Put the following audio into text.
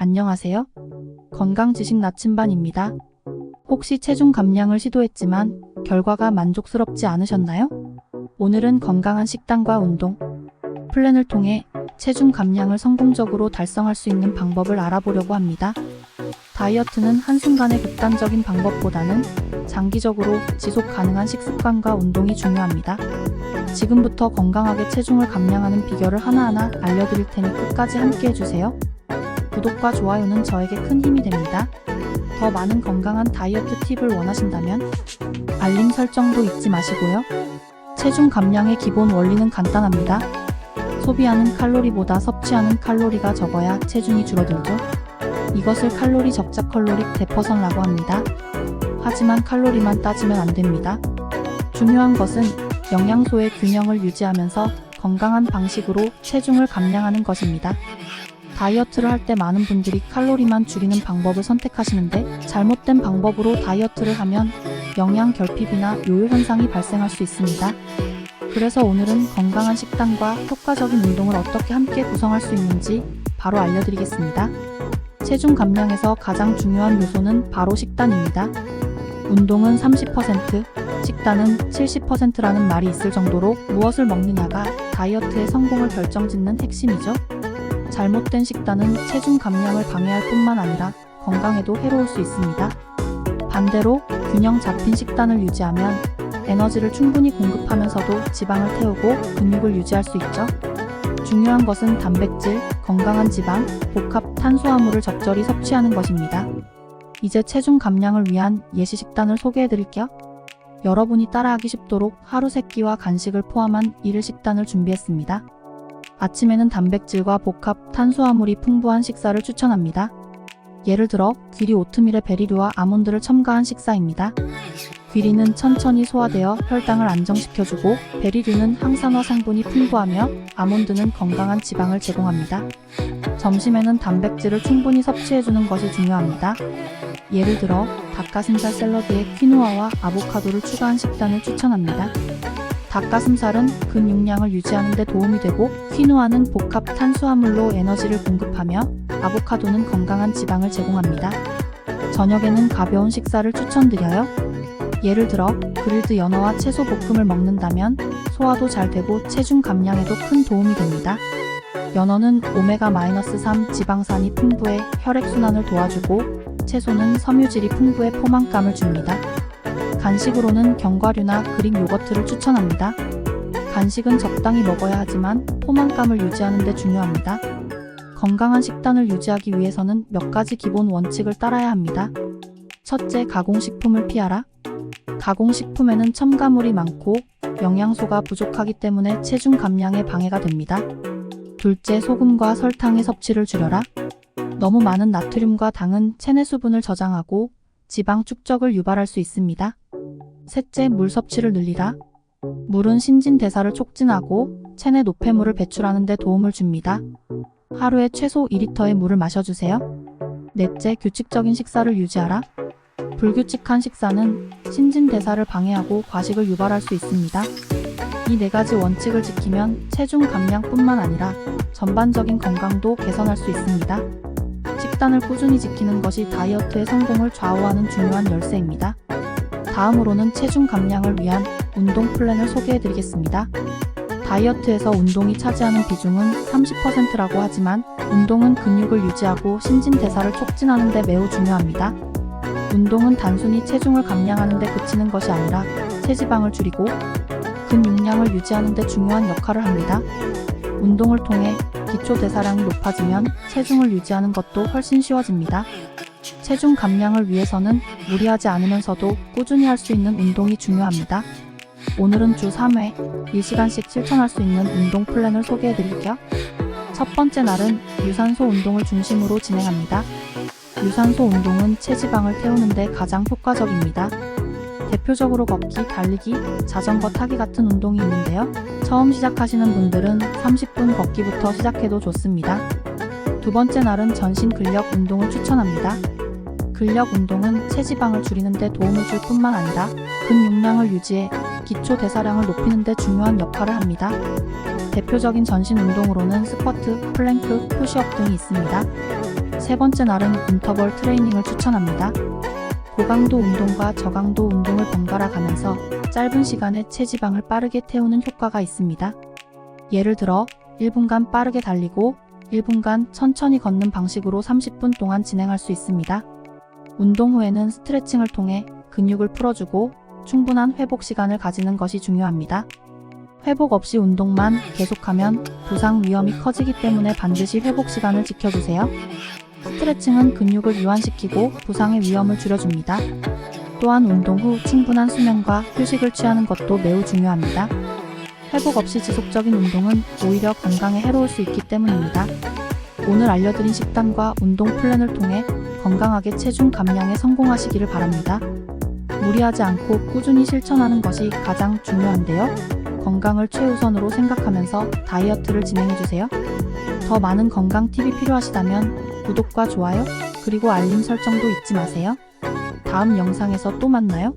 안녕하세요. 건강지식 나침반입니다. 혹시 체중 감량을 시도했지만 결과가 만족스럽지 않으셨나요? 오늘은 건강한 식단과 운동, 플랜을 통해 체중 감량을 성공적으로 달성할 수 있는 방법을 알아보려고 합니다. 다이어트는 한순간의 극단적인 방법보다는 장기적으로 지속 가능한 식습관과 운동이 중요합니다. 지금부터 건강하게 체중을 감량하는 비결을 하나하나 알려드릴 테니 끝까지 함께 해주세요. 구독과 좋아요는 저에게 큰 힘이 됩니다. 더 많은 건강한 다이어트 팁을 원하신다면 알림 설정도 잊지 마시고요. 체중 감량의 기본 원리는 간단합니다. 소비하는 칼로리보다 섭취하는 칼로리가 적어야 체중이 줄어들죠. 이것을 칼로리 적자 칼로릭 데퍼선라고 합니다. 하지만 칼로리만 따지면 안 됩니다. 중요한 것은 영양소의 균형을 유지하면서 건강한 방식으로 체중을 감량하는 것입니다. 다이어트를 할 때 많은 분들이 칼로리만 줄이는 방법을 선택하시는데 잘못된 방법으로 다이어트를 하면 영양 결핍이나 요요 현상이 발생할 수 있습니다. 그래서 오늘은 건강한 식단과 효과적인 운동을 어떻게 함께 구성할 수 있는지 바로 알려드리겠습니다. 체중 감량에서 가장 중요한 요소는 바로 식단입니다. 운동은 30%, 식단은 70%라는 말이 있을 정도로 무엇을 먹느냐가 다이어트의 성공을 결정짓는 핵심이죠. 잘못된 식단은 체중 감량을 방해할 뿐만 아니라 건강에도 해로울 수 있습니다. 반대로 균형 잡힌 식단을 유지하면 에너지를 충분히 공급하면서도 지방을 태우고 근육을 유지할 수 있죠. 중요한 것은 단백질, 건강한 지방, 복합 탄수화물을 적절히 섭취하는 것입니다. 이제 체중 감량을 위한 예시 식단을 소개해 드릴게요. 여러분이 따라하기 쉽도록 하루 3끼와 간식을 포함한 1일 식단을 준비했습니다. 아침에는 단백질과 복합 탄수화물이 풍부한 식사를 추천합니다. 예를 들어 귀리 오트밀에 베리류와 아몬드를 첨가한 식사입니다. 귀리는 천천히 소화되어 혈당을 안정시켜주고 베리류는 항산화 성분이 풍부하며 아몬드는 건강한 지방을 제공합니다. 점심에는 단백질을 충분히 섭취해주는 것이 중요합니다. 예를 들어 닭가슴살 샐러드에 퀴노아와 아보카도를 추가한 식단을 추천합니다. 닭가슴살은 근육량을 유지하는 데 도움이 되고 퀴노아는 복합 탄수화물로 에너지를 공급하며 아보카도는 건강한 지방을 제공합니다. 저녁에는 가벼운 식사를 추천드려요. 예를 들어 그릴드 연어와 채소 볶음을 먹는다면 소화도 잘 되고 체중 감량에도 큰 도움이 됩니다. 연어는 오메가-3 지방산이 풍부해 혈액순환을 도와주고 채소는 섬유질이 풍부해 포만감을 줍니다. 간식으로는 견과류나 그릭 요거트를 추천합니다. 간식은 적당히 먹어야 하지만 포만감을 유지하는 데 중요합니다. 건강한 식단을 유지하기 위해서는 몇 가지 기본 원칙을 따라야 합니다. 첫째, 가공식품을 피하라. 가공식품에는 첨가물이 많고 영양소가 부족하기 때문에 체중 감량에 방해가 됩니다. 둘째, 소금과 설탕의 섭취를 줄여라. 너무 많은 나트륨과 당은 체내 수분을 저장하고 지방 축적을 유발할 수 있습니다. 셋째, 물 섭취를 늘리라. 물은 신진대사를 촉진하고 체내 노폐물을 배출하는 데 도움을 줍니다. 하루에 최소 2리터의 물을 마셔주세요. 넷째, 규칙적인 식사를 유지하라. 불규칙한 식사는 신진대사를 방해하고 과식을 유발할 수 있습니다. 이 4가지 원칙을 지키면 체중 감량뿐만 아니라 전반적인 건강도 개선할 수 있습니다. 식단을 꾸준히 지키는 것이 다이어트의 성공을 좌우하는 중요한 열쇠입니다. 다음으로는 체중 감량을 위한 운동 플랜을 소개해 드리겠습니다. 다이어트에서 운동이 차지하는 비중은 30%라고 하지만 운동은 근육을 유지하고 신진대사를 촉진하는 데 매우 중요합니다. 운동은 단순히 체중을 감량하는 데 그치는 것이 아니라 체지방을 줄이고 근육량을 유지하는 데 중요한 역할을 합니다. 운동을 통해 기초 대사량이 높아지면 체중을 유지하는 것도 훨씬 쉬워집니다. 체중 감량을 위해서는 무리하지 않으면서도 꾸준히 할 수 있는 운동이 중요합니다. 오늘은 주 3회 1시간씩 실천할 수 있는 운동 플랜을 소개해 드릴게요. 첫 번째 날은 유산소 운동을 중심으로 진행합니다. 유산소 운동은 체지방을 태우는 데 가장 효과적입니다. 대표적으로 걷기, 달리기, 자전거 타기 같은 운동이 있는데요. 처음 시작하시는 분들은 30분 걷기부터 시작해도 좋습니다. 두 번째 날은 전신 근력 운동을 추천합니다. 근력 운동은 체지방을 줄이는 데 도움을 줄 뿐만 아니라 근육량을 유지해 기초 대사량을 높이는 데 중요한 역할을 합니다. 대표적인 전신 운동으로는 스쿼트, 플랭크, 푸시업 등이 있습니다. 세 번째 날은 인터벌 트레이닝을 추천합니다. 고강도 운동과 저강도 운동을 번갈아 가면서 짧은 시간에 체지방을 빠르게 태우는 효과가 있습니다. 예를 들어 1분간 빠르게 달리고 1분간 천천히 걷는 방식으로 30분 동안 진행할 수 있습니다. 운동 후에는 스트레칭을 통해 근육을 풀어주고 충분한 회복 시간을 가지는 것이 중요합니다. 회복 없이 운동만 계속하면 부상 위험이 커지기 때문에 반드시 회복 시간을 지켜주세요. 스트레칭은 근육을 이완시키고 부상의 위험을 줄여줍니다. 또한 운동 후 충분한 수면과 휴식을 취하는 것도 매우 중요합니다. 회복 없이 지속적인 운동은 오히려 건강에 해로울 수 있기 때문입니다. 오늘 알려드린 식단과 운동 플랜을 통해 건강하게 체중 감량에 성공하시기를 바랍니다. 무리하지 않고 꾸준히 실천하는 것이 가장 중요한데요. 건강을 최우선으로 생각하면서 다이어트를 진행해주세요. 더 많은 건강 팁이 필요하시다면 구독과 좋아요, 그리고 알림 설정도 잊지 마세요. 다음 영상에서 또 만나요.